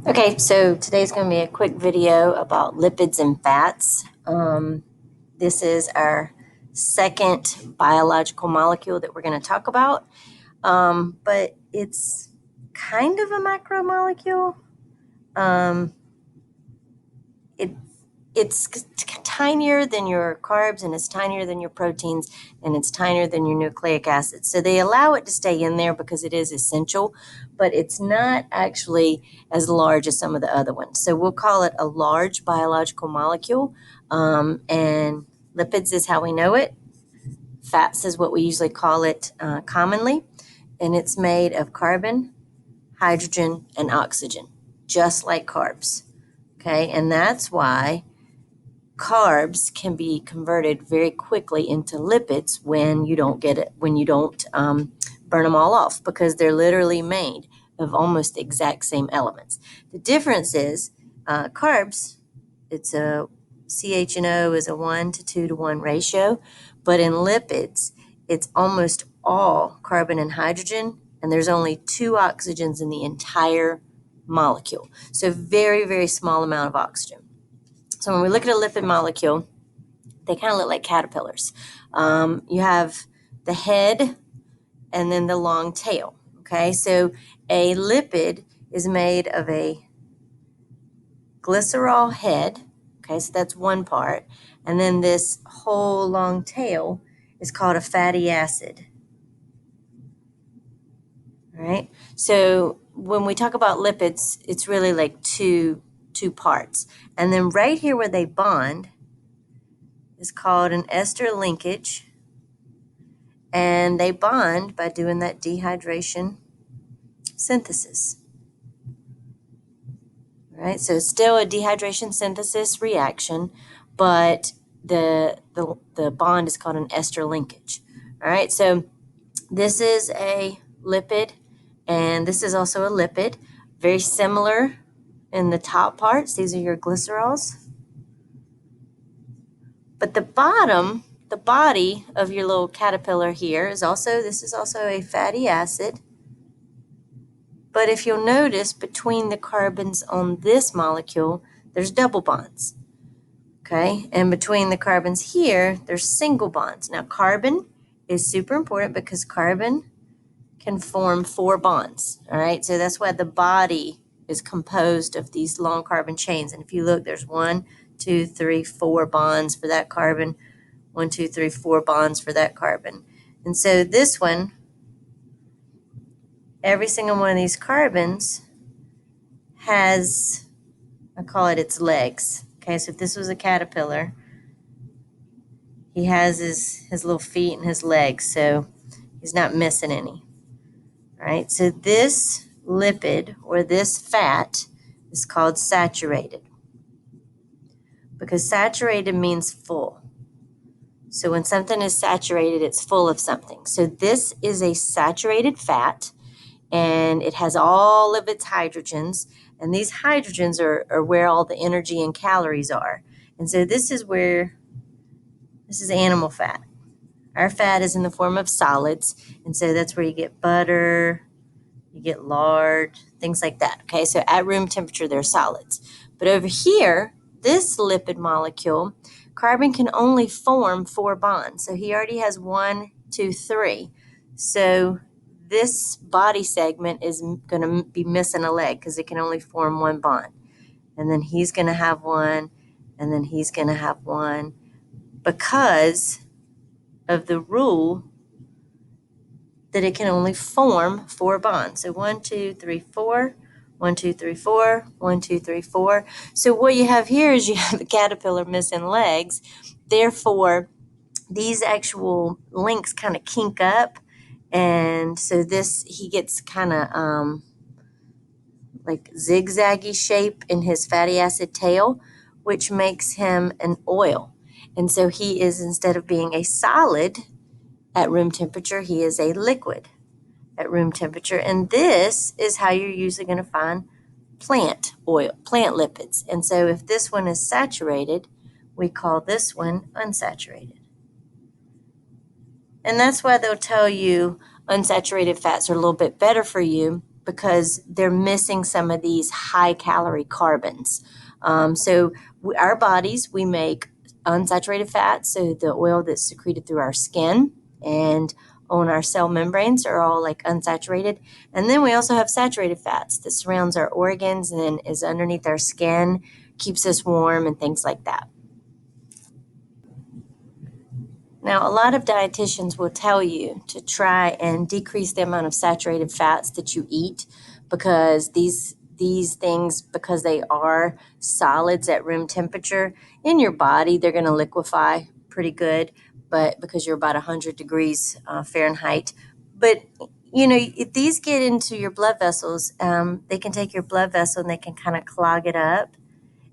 Okay, so today's going to be a quick video about lipids and fats. This is our second biological molecule that we're going to talk about, but it's kind of a macromolecule. Um, it it's tinier than your carbs, and it's tinier than your proteins, and it's tinier than your nucleic acids. So they allow it to stay in there because it is essential, but it's not actually as large as some of the other ones. So we'll call it a large biological molecule, and lipids is how we know it. Fats is what we usually call it commonly, and it's made of carbon, hydrogen, and oxygen, just like carbs. Okay, and that's why carbs can be converted very quickly into lipids when you don't burn them all off, because they're literally made of almost the exact same elements. The difference is carbs, it's a CH&O is a 1 to 2 to 1 ratio, but in lipids, it's almost all carbon and hydrogen, and there's only 2 oxygens in the entire molecule. So very, very small amount of oxygen. So when we look at a lipid molecule, they kind of look like caterpillars. You have the head and then the long tail. Okay, so a lipid is made of a glycerol head. Okay, so that's one part. And then this whole long tail is called a fatty acid. All right, so when we talk about lipids, it's really like two parts. And then right here where they bond is called an ester linkage, and they bond by doing that dehydration synthesis. All right, so it's still a dehydration synthesis reaction, but the bond is called an ester linkage. All right, so this is a lipid, and this is also a lipid, very similar in the top parts. These are your glycerols. But the body of your little caterpillar here is also a fatty acid. But if you'll notice, between the carbons on this molecule, there's double bonds. Okay, and between the carbons here, there's single bonds. Now, carbon is super important because carbon can form 4 bonds. All right, so that's why the body is composed of these long carbon chains. And if you look, there's 1, 2, 3, 4 bonds for that carbon. 1, 2, 3, 4 bonds for that carbon. And so this one, every single one of these carbons has, I call it its legs. Okay, so if this was a caterpillar, he has his little feet and his legs, so he's not missing any. All right, so this lipid or this fat is called saturated, because saturated means full. So when something is saturated, it's full of something. So this is a saturated fat, and it has all of its hydrogens, and these hydrogens are where all the energy and calories are. And so this is animal fat. Our fat is in the form of solids, and so that's where you get butter, you get lard, things like that. Okay, so at room temperature, they're solids. But over here, this lipid molecule, carbon can only form 4 bonds. So he already has 1, 2, 3. So this body segment is going to be missing a leg because it can only form 1 bond. And then he's going to have 1, and then he's going to have 1, because of the rule that it can only form 4 bonds. So 1, 2, 3, 4, 1, 2, 3, 4, 1, 2, 3, 4. So what you have here is you have a caterpillar missing legs. Therefore, these actual links kind of kink up, and so he gets kind of like zigzaggy shape in his fatty acid tail, which makes him an oil. And so he is, instead of being a solid at room temperature, he is a liquid at room temperature. And this is how you're usually going to find plant lipids. And so if this one is saturated, we call this one unsaturated. And that's why they'll tell you unsaturated fats are a little bit better for you, because they're missing some of these high-calorie carbons. Our bodies, we make unsaturated fats, so the oil that's secreted through our skin and on our cell membranes are all like unsaturated. And then we also have saturated fats that surrounds our organs and then is underneath our skin, keeps us warm and things like that. Now, a lot of dietitians will tell you to try and decrease the amount of saturated fats that you eat because these things, because they are solids at room temperature in your body, they're going to liquefy pretty good, but because you're about 100 degrees Fahrenheit. But if these get into your blood vessels, they can take your blood vessel and they can kind of clog it up.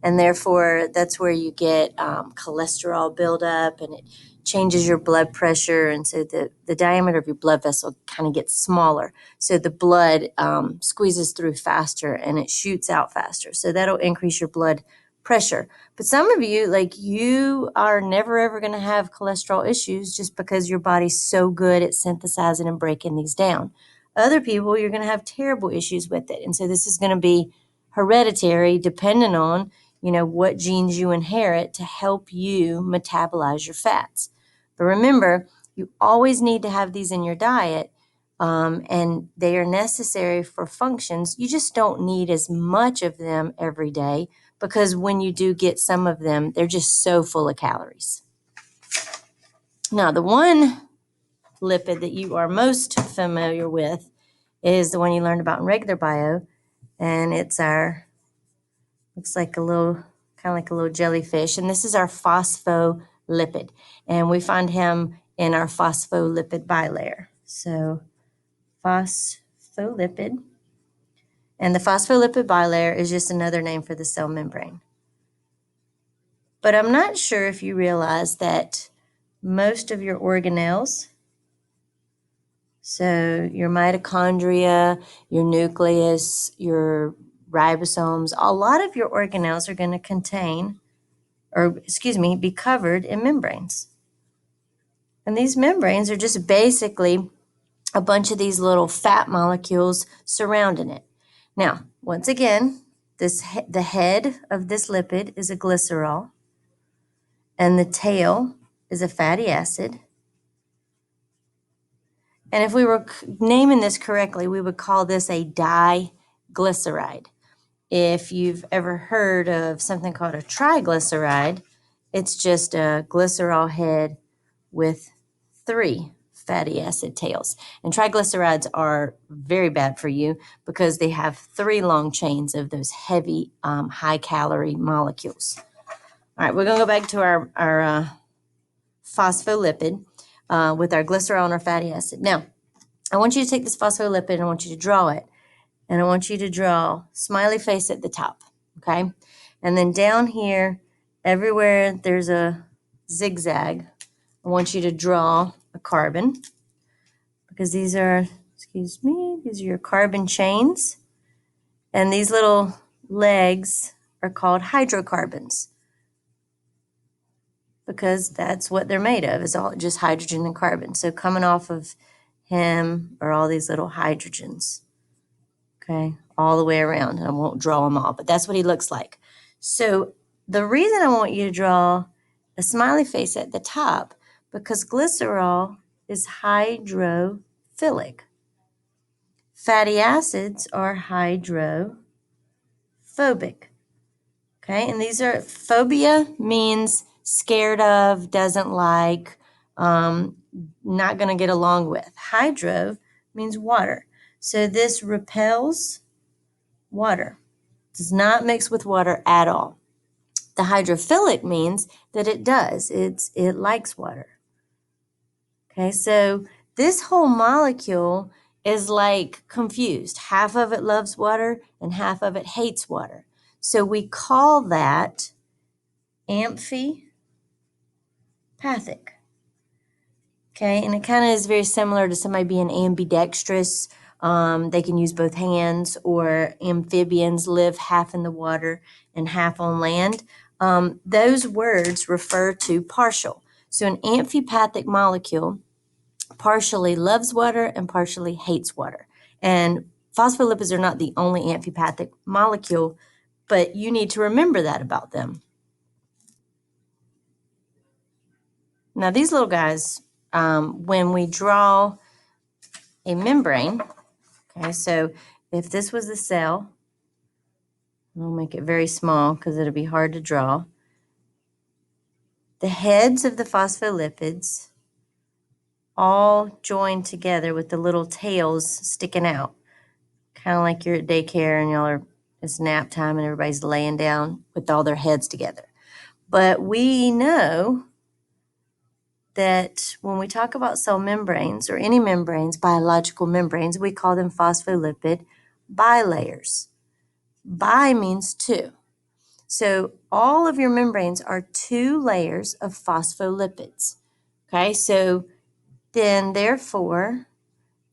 And therefore, that's where you get cholesterol buildup, and it changes your blood pressure. And so the diameter of your blood vessel kind of gets smaller. So the blood squeezes through faster and it shoots out faster. So that'll increase your blood pressure. But some of you, like you are never ever going to have cholesterol issues just because your body's so good at synthesizing and breaking these down. Other people, you're going to have terrible issues with it. And so this is going to be hereditary, depending on what genes you inherit to help you metabolize your fats. But remember, you always need to have these in your diet, and they are necessary for functions. You just don't need as much of them every day because when you do get some of them, they're just so full of calories. Now, the one lipid that you are most familiar with is the one you learned about in regular bio, and it's looks like kind of like a little jellyfish. And this is our phospholipid. And we find him in our phospholipid bilayer. So phospholipid. And the phospholipid bilayer is just another name for the cell membrane. But I'm not sure if you realize that most of your organelles, so your mitochondria, your nucleus, your ribosomes, a lot of your organelles are going to be covered in membranes. And these membranes are just basically a bunch of these little fat molecules surrounding it. Now, once again, the head of this lipid is a glycerol, and the tail is a fatty acid. And if we were naming this correctly, we would call this a diglyceride. If you've ever heard of something called a triglyceride, it's just a glycerol head with 3 fatty acid tails. And triglycerides are very bad for you because they have 3 long chains of those heavy, high-calorie molecules. All right, we're going to go back to our phospholipid with our glycerol and our fatty acid. Now, I want you to take this phospholipid and I want you to draw it. And I want you to draw smiley face at the top, okay? And then down here, everywhere there's a zigzag, I want you to draw a carbon because these are your carbon chains. And these little legs are called hydrocarbons because that's what they're made of. It's all just hydrogen and carbon. So coming off of him are all these little hydrogens. Okay, all the way around. And I won't draw them all, but that's what he looks like. So the reason I want you to draw a smiley face at the top, because glycerol is hydrophilic. Fatty acids are hydrophobic. Okay, and these are, phobia means scared of, doesn't like, not going to get along with. Hydro means water. So this repels water, does not mix with water at all. The hydrophilic means that it does. It likes water. Okay, so this whole molecule is like confused. Half of it loves water and half of it hates water. So we call that amphipathic. Okay, and it kind of is very similar to somebody being ambidextrous. They can use both hands, or amphibians live half in the water and half on land. Those words refer to partial. So an amphipathic molecule partially loves water and partially hates water. And Phospholipids are not the only amphipathic molecule, but you need to remember that about them. Now, these little guys, when we draw a membrane, okay, so if this was the cell, I'll make it very small because it'll be hard to draw. The heads of the phospholipids all joined together with the little tails sticking out, kind of like you're at daycare and y'all are, it's nap time and everybody's laying down with all their heads together. But we know that when we talk about cell membranes or any membranes, biological membranes, we call them phospholipid bilayers. Bi means two. So all of your membranes are two layers of phospholipids. Okay, so then therefore,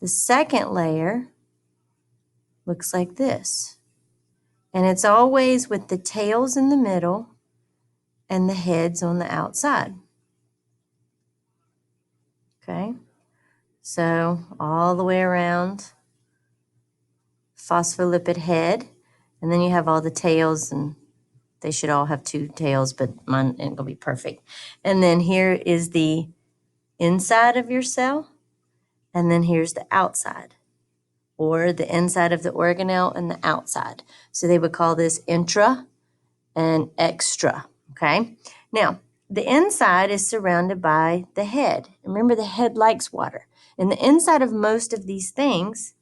the second layer looks like this. And it's always with the tails in the middle and the heads on the outside. Okay, so all the way around, phospholipid head, and then you have all the tails, and they should all have two tails, but mine ain't gonna be perfect. And then here is the inside of your cell, and then here's the outside, or the inside of the organelle and the outside. So they would call this intra and extra, okay? Now, the inside is surrounded by the head. Remember, the head likes water. And the inside of most of these things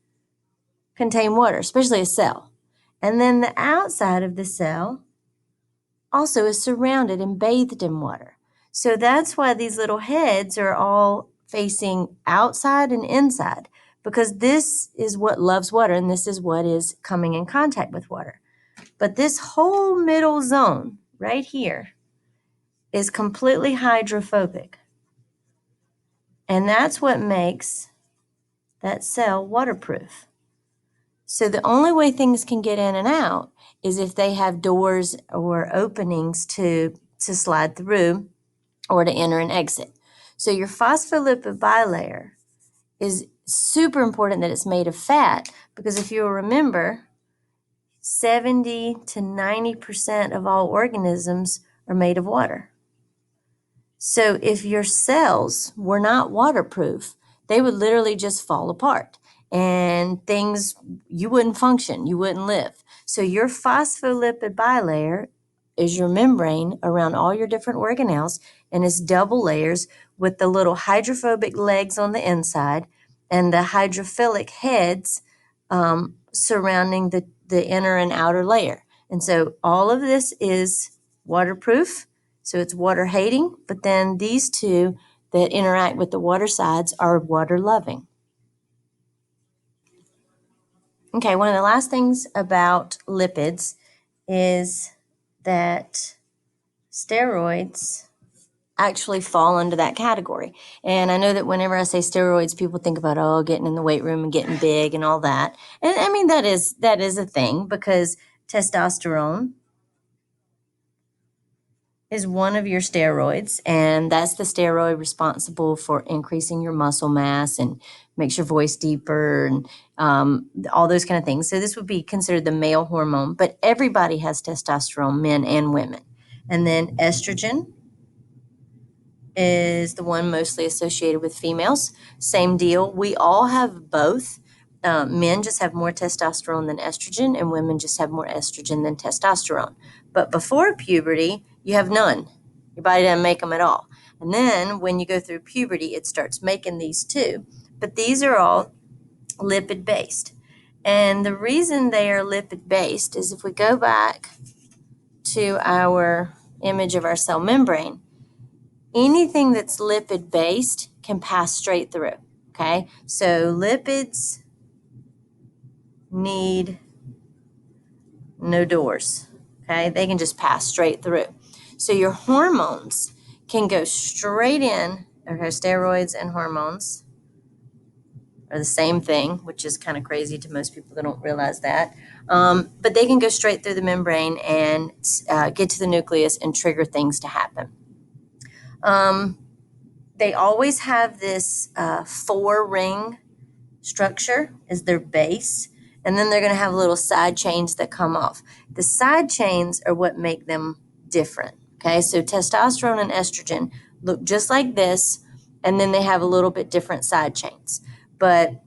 contain water, especially a cell. And then the outside of the cell also is surrounded and bathed in water. So that's why these little heads are all facing outside and inside, because this is what loves water and this is what is coming in contact with water. But this whole middle zone right here is completely hydrophobic. And that's what makes that cell waterproof. So the only way things can get in and out is if they have doors or openings to slide through or to enter and exit. So your phospholipid bilayer is super important that it's made of fat, because if you'll remember, 70 to 90% of all organisms are made of water. So if your cells were not waterproof, they would literally just fall apart and things, you wouldn't function, you wouldn't live. So your phospholipid bilayer is your membrane around all your different organelles, and it's double layers with the little hydrophobic legs on the inside and the hydrophilic heads surrounding the inner and outer layer. And so all of this is waterproof. So it's water hating, but then these two that interact with the water sides are water loving. Okay, one of the last things about lipids is that steroids actually fall under that category. And I know that whenever I say steroids, people think about, oh, getting in the weight room and getting big and all that. And I mean, that is a thing, because testosterone is one of your steroids, and that's the steroid responsible for increasing your muscle mass and makes your voice deeper and all those kind of things. So this would be considered the male hormone, but everybody has testosterone, men and women. And then estrogen is the one mostly associated with females. Same deal. We all have both. Men just have more testosterone than estrogen, and women just have more estrogen than testosterone. But before puberty, you have none. Your body doesn't make them at all. And then when you go through puberty, it starts making these too. But these are all lipid based. And the reason they are lipid based is if we go back to our image of our cell membrane, anything that's lipid based can pass straight through. Okay, so lipids need no doors. Okay, they can just pass straight through. So your hormones can go straight in. Okay, steroids and hormones are the same thing, which is kind of crazy to most people that don't realize that. But they can go straight through the membrane and get to the nucleus and trigger things to happen. They always have this 4-ring structure as their base, and then they're going to have little side chains that come off. The side chains are what make them different. Okay, so testosterone and estrogen look just like this, and then they have a little bit different side chains. But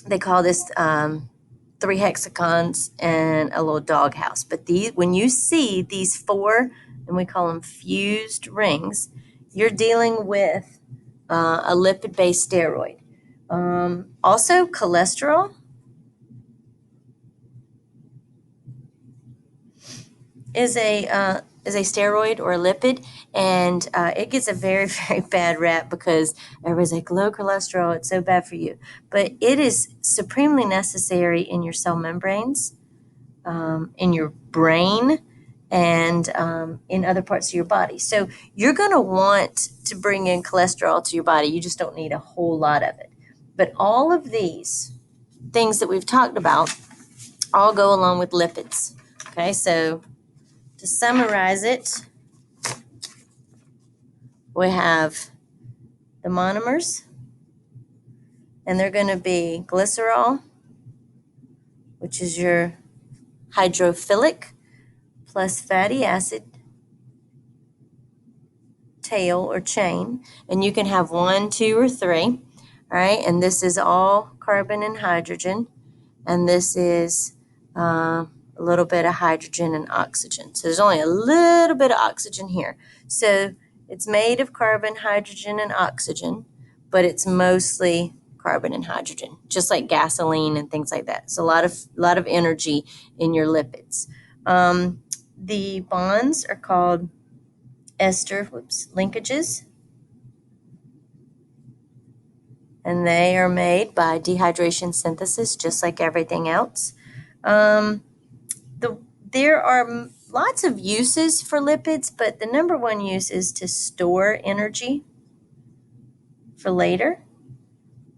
they call this 3 hexagons and a little doghouse. But when you see these 4, and we call them fused rings, you're dealing with a lipid-based steroid. Also, cholesterol is a steroid or a lipid, and it gets a very, very bad rap because everybody's like, low cholesterol, it's so bad for you. But it is supremely necessary in your cell membranes, in your brain, and in other parts of your body. So you're going to want to bring in cholesterol to your body. You just don't need a whole lot of it. But all of these things that we've talked about all go along with lipids. Okay, so to summarize it, we have the monomers, and they're going to be glycerol, which is your hydrophilic, plus fatty acid tail or chain, and you can have 1, 2, or 3. All right, and this is all carbon and hydrogen, and this is a little bit of hydrogen and oxygen. So there's only a little bit of oxygen here. So it's made of carbon, hydrogen, and oxygen, but it's mostly carbon and hydrogen, just like gasoline and things like that. So a lot of energy in your lipids. The bonds are called ester linkages, and they are made by dehydration synthesis, just like everything else. There are lots of uses for lipids, but the number one use is to store energy for later.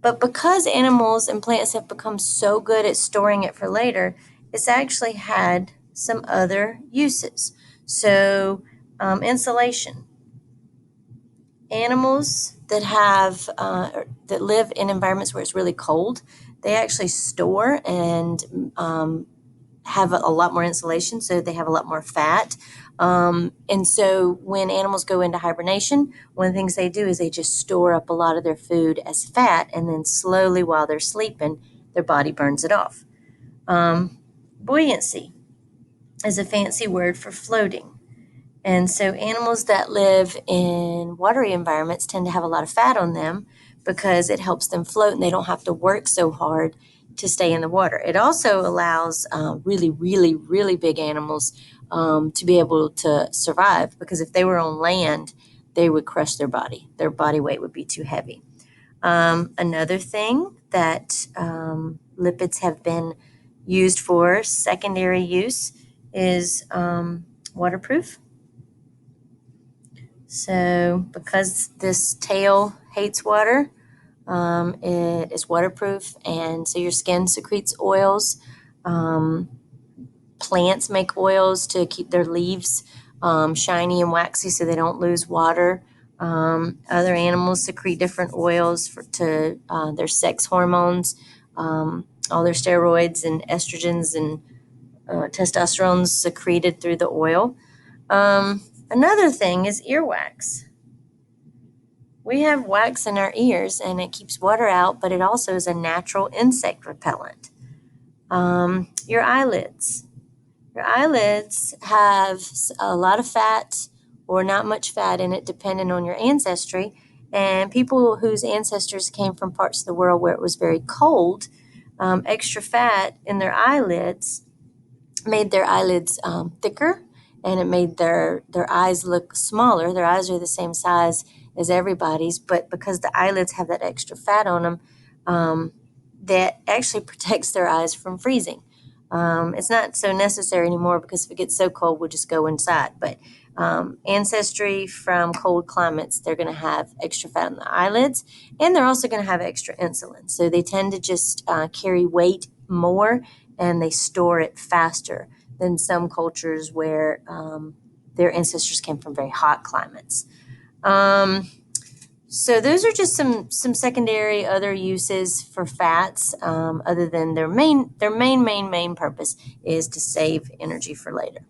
But because animals and plants have become so good at storing it for later, it's actually had some other uses. So, insulation. Animals that that live in environments where it's really cold, they actually store and have a lot more insulation, so they have a lot more fat. And so when animals go into hibernation, one of the things they do is they just store up a lot of their food as fat, and then slowly while they're sleeping, their body burns it off. Buoyancy is a fancy word for floating. And so animals that live in watery environments tend to have a lot of fat on them because it helps them float and they don't have to work so hard to stay in the water. It also allows really, really, really big animals to be able to survive, because if they were on land, they would crush their body. Their body weight would be too heavy. Another thing that lipids have been used for, secondary use, is waterproof. So because this tail hates water, it is waterproof, and so your skin secretes oils. Plants make oils to keep their leaves shiny and waxy so they don't lose water. Other animals secrete different oils to their sex hormones, all their steroids and estrogens and testosterone secreted through the oil. Another thing is earwax. We have wax in our ears, and it keeps water out, but it also is a natural insect repellent. Your eyelids. Your eyelids have a lot of fat or not much fat in it, depending on your ancestry. And people whose ancestors came from parts of the world where it was very cold, extra fat in their eyelids made their eyelids thicker, and it made their eyes look smaller. Their eyes are the same size as everybody's, but because the eyelids have that extra fat on them, that actually protects their eyes from freezing. It's not so necessary anymore because if it gets so cold, we'll just go inside. But ancestry from cold climates, they're going to have extra fat on the eyelids, and they're also going to have extra insulin. So they tend to just carry weight more, and they store it faster than some cultures where their ancestors came from very hot climates. So those are just some secondary other uses for fats, other than their main purpose is to save energy for later.